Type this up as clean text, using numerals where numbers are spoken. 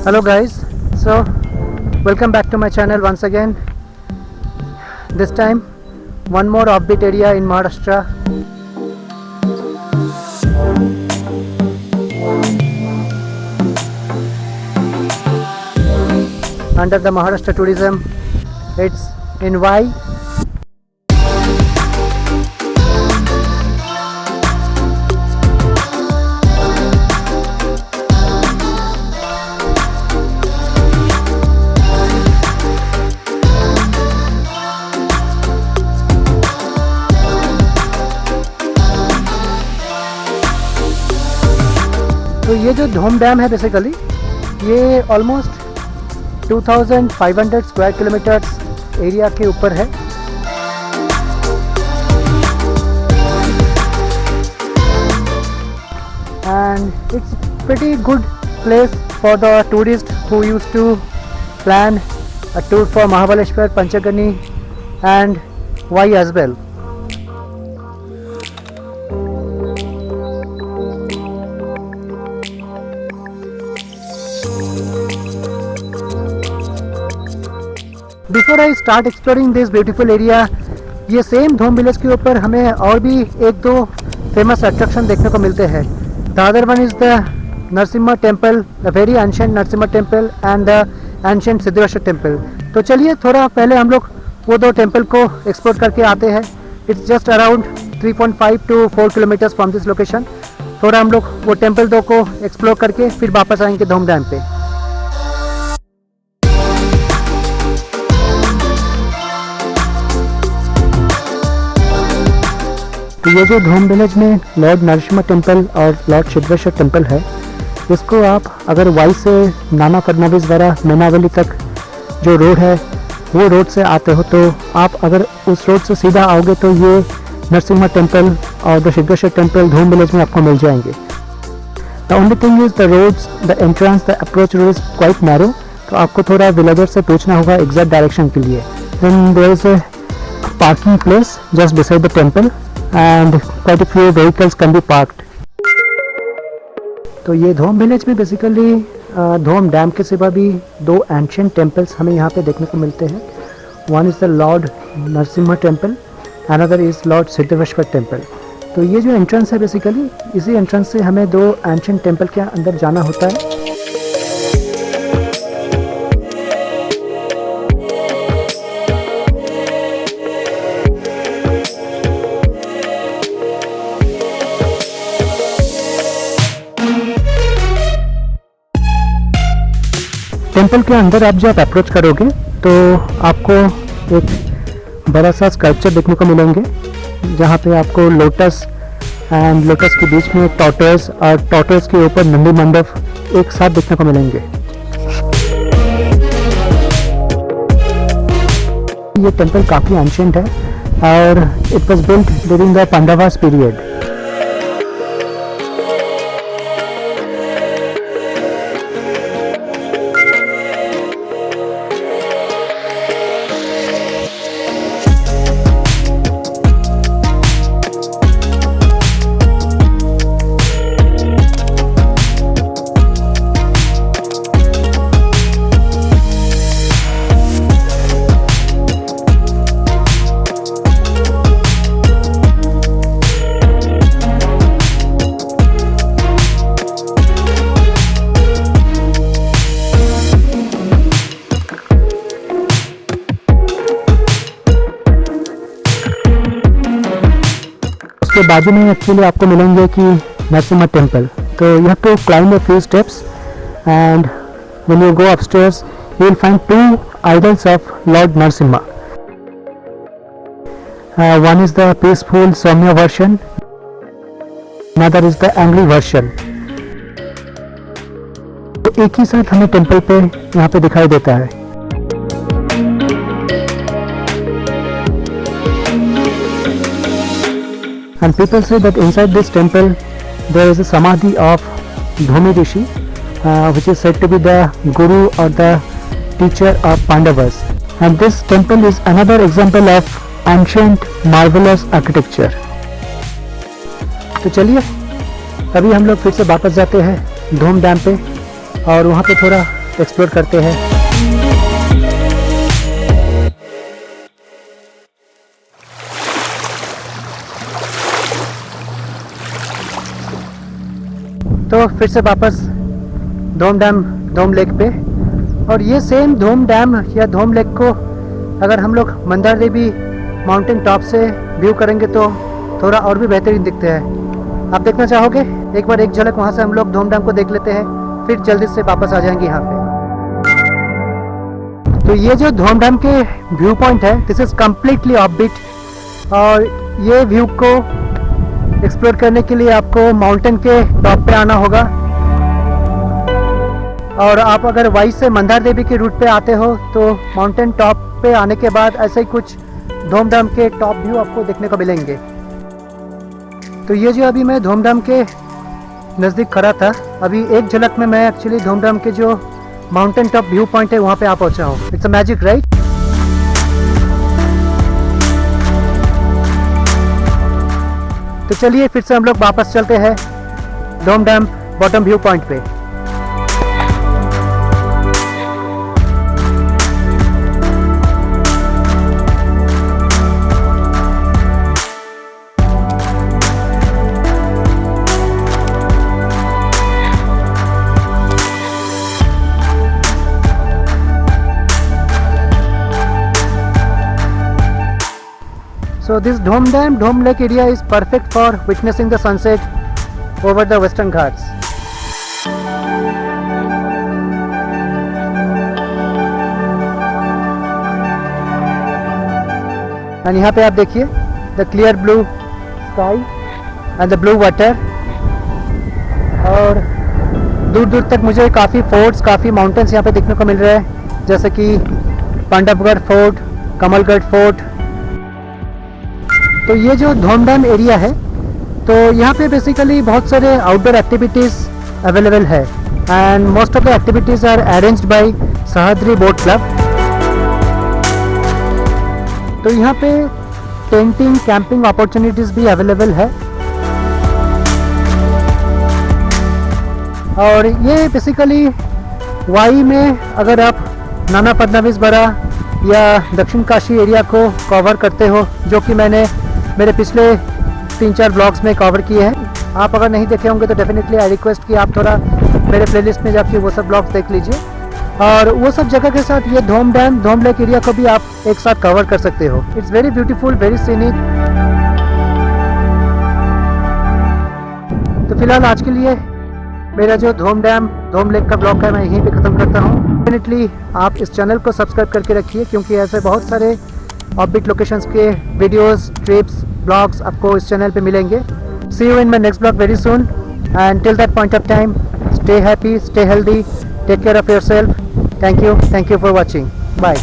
Hello guys, so welcome back to my channel once again. This time one more offbeat area in Maharashtra. Under the Maharashtra tourism, it's in Y. तो ये जो Dhom dam है basically ये almost 2500 square kilometres area के ऊपर है। And it's pretty good place for the tourist who used to plan a tour for Mahabaleshwar, Panchagani and Y as well. Before I start exploring this beautiful area, ये same धूम village के ऊपर हमें और भी एक दो फेमस अट्रैक्शन देखने को मिलते हैं। The other one is the Narasimha temple, the very ancient Narasimha temple and the ancient Siddheshwar temple. तो चलिए थोड़ा पहले हम लोग वो दो टेम्पल को एक्सप्लोर करके आते हैं। It's just around 3.5 to 4 kilometres from this location. थोड़ा हम लोग वो टेम्पल दो को एक्सप्लोर करके फिर वापस आएंगे धूम डैम पे। तो ये जो धूम विलेज में लॉर्ड नरसिम्हा टेम्पल और लॉर्ड सिद्धेश्वर टेम्पल है, इसको आप अगर वाई से नाना फडणवीस द्वारा मैनावली तक जो रोड है वो रोड से आते हो तो आप अगर उस रोड से सीधा आओगे तो ये नरसिम्हा टेम्पल और the Siddheshwar temple Dhoom village में आपको मिल जाएंगे। The only thing is the roads, the entrance, the approach road is quite narrow, तो आपको थोड़ा विलेजर से पूछना होगा एग्जैक्ट डायरेक्शन के लिए। Then there is a parking place just beside the temple and quite a few vehicles can be parked. तो ये धूम विलेज में बेसिकली धूम डैम के सिवा भी दो एंशिएंट टेम्पल्स हमें यहाँ पे देखने को मिलते हैं। One is the Lord Narasimha temple, another is Lord Siddheshwar temple. तो ये जो एंट्रेंस है बेसिकली इसी एंट्रेंस से हमें दो एंशिएंट टेम्पल के अंदर जाना होता है। टेम्पल के अंदर आप जब अप्रोच करोगे तो आपको एक बड़ा सा स्कल्पचर देखने को मिलेंगे जहाँ पे आपको लोटस एंड लोटस के बीच में टॉर्टोइस और टॉर्टोइस के ऊपर नंदी मंडप एक साथ देखने को मिलेंगे। ये टेम्पल काफ़ी एंशिएंट है और it was built during the Pandavas period. के बाजू में एक्चुअली आपको मिलेंगे कि नरसिम्हा टेम्पल। तो you have to climb a few steps and when you go upstairs you will find two idols of lord Narasimha. One is the peaceful सौम्य version, another is the angry version. तो एक ही साथ हमें temple पे यहाँ पे दिखाई देता है। And people say that inside this temple there is a samadhi of Dhumi Rishi, which is said to be the guru or the teacher of Pandavas. And this temple is another example of ancient marvelous architecture. तो चलिए अभी हम लोग फिर से वापस जाते हैं धूम डैम पे और वहाँ पे थोड़ा एक्सप्लोर करते हैं। तो फिर से वापस धोम डैम, धोम लेक पे। और ये सेम धोम डैम या धोम लेक को अगर हम लोग मंदार देवी माउंटेन टॉप से व्यू करेंगे तो थोड़ा और भी बेहतरीन दिखते हैं। आप देखना चाहोगे? एक बार एक झलक वहाँ से हम लोग धोम डैम को देख लेते हैं, फिर जल्दी से वापस आ जाएंगे यहाँ पे। तो ये जो धोम डैम के व्यू पॉइंट है, दिस इज़ कम्प्लीटली ऑफबीट। और ये व्यू को एक्सप्लोर करने के लिए आपको माउंटेन के टॉप पे आना होगा। और आप अगर वाई से मंदार देवी के रूट पे आते हो तो माउंटेन टॉप पे आने के बाद ऐसे ही कुछ धोम डैम के टॉप व्यू आपको देखने को मिलेंगे। तो ये जो अभी मैं धोम डैम के नज़दीक खड़ा था, अभी एक झलक में मैं एक्चुअली धोम डैम के जो माउंटेन टॉप व्यू पॉइंट है वहाँ पे आ पहुँचा हूँ। It's a magic, right? तो चलिए फिर से हम लोग वापस चलते हैं Dhom dam bottom view point पे। So this Dhom Dam, Dhom Lake area is perfect for witnessing the sunset over the Western Ghats. And यहाँ पे आप देखिए the clear blue sky and the blue water। और दूर दूर तक मुझे काफ़ी फोर्ट्स, काफ़ी माउंटेन्स यहाँ पे देखने को मिल रहे हैं, जैसे कि पांडवगढ़ फोर्ट, कमलगढ़ फोर्ट। तो ये जो धोम डैम एरिया है, तो यहाँ पे बेसिकली बहुत सारे आउटडोर एक्टिविटीज़ अवेलेबल है and most of the activities are arranged by Sahyadri boat club. तो यहाँ पे टेंटिंग, कैंपिंग अपॉर्चुनिटीज़ भी अवेलेबल है। और ये बेसिकली वाई में अगर आप नाना फडणवीस बरा या दक्षिण काशी एरिया को कवर करते हो, जो कि मैंने मेरे पिछले 3-4 ब्लॉग्स में कवर किए हैं। आप अगर नहीं देखे होंगे तो डेफिनेटली आई रिक्वेस्ट कि आप थोड़ा मेरे प्लेलिस्ट में जाके वो सब ब्लॉग्स देख लीजिए। और वो सब जगह के साथ ये Dhom dam, Dhom lake area को भी आप एक साथ कवर कर सकते हो। It's very beautiful, very scenic. तो फिलहाल आज के लिए मेरा जो धोम डैम, धोम लेक का ब्लॉग है मैं यहीं पे ख़त्म करता हूँ। डेफिनेटली आप इस चैनल को सब्सक्राइब करके रखिए, क्योंकि ऐसे बहुत सारे ऑफबीट लोकेशंस के वीडियोस, ट्रिप्स, ब्लॉग्स आपको इस चैनल पे मिलेंगे। See you in my next blog very soon and till that point of time stay happy, stay healthy, take care of yourself. Thank you for watching. Bye.